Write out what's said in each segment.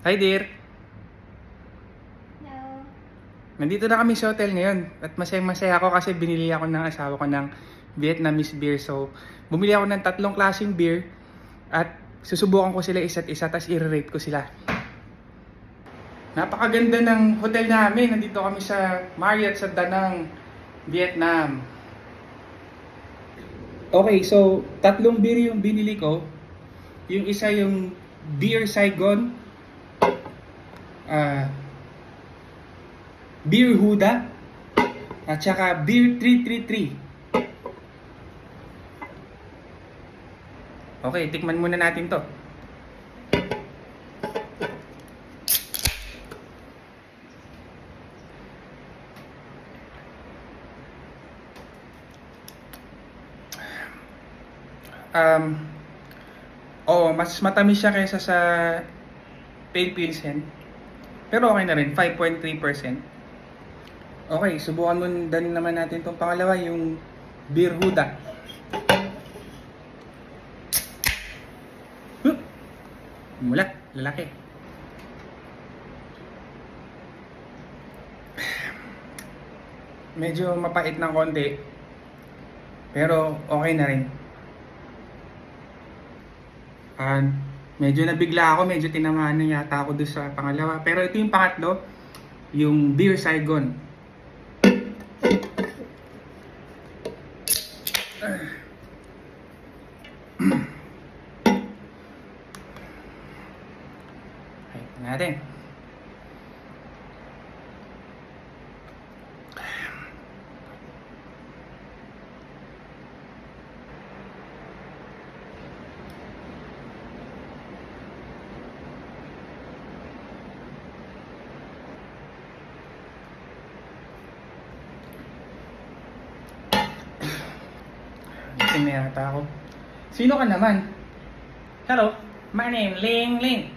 Hi dear! Hello. Nandito na kami sa hotel ngayon at masaya ako kasi binili ako ng asawa ko ng Vietnamese beer. So, bumili ako ng 3 klaseng beer at susubukan ko sila isa't isa tapos i-rate ko sila. Napakaganda ng hotel namin. Nandito kami sa Marriott sa Da Nang, Vietnam. Okay, so 3 beer yung binili ko. Yung isa yung Beer Saigon, Beer Huda, at saka Beer 333. Okay, tikman muna natin to. Mas matamis siya kaysa sa Pale Pilsen. Pero okay na rin, 5.3%. Okay, subukan mo din naman natin itong pangalawa, yung Beer Huda. Mula, lalaki. Medyo mapait ng konti, pero okay na rin. Medyo nabigla ako, medyo tinamaan na yata ako doon sa pangalawa. Pero ito yung pangatlo, yung Beer Saigon. Okay, natin. Gising na yata ako. Sino ka naman? Hello, my name Ling Ling.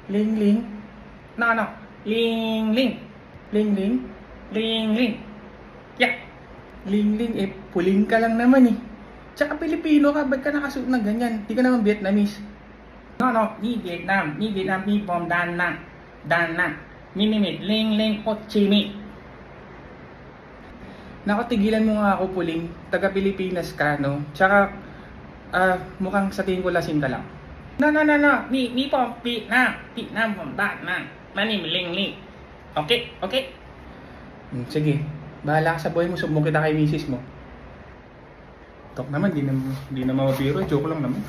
Ling Ling? No. Ling Ling. Ling Ling? Ling Ling. Yeah. Ling Ling, puling ka lang naman eh. Tsaka Pilipino ka, ba't ka nakasuot ng ganyan? Di ka naman Vietnamese. No, ni Vietnam, ni from Da Nang. Minimit, Ling Ling, Ho Chi Minh. Naku, tigilan mo nga ako, puling. Taga Pilipinas ka, no? Tsaka, mukhang sa tingin ko lasing ka lang. No. Me from Vietnam from Da Nang. My name Ling Ling. Okay? Sige. Bahala ka sa buhay mo. Sumbong kita kay misis mo. Tok naman, di na mabiro. Joke lang naman.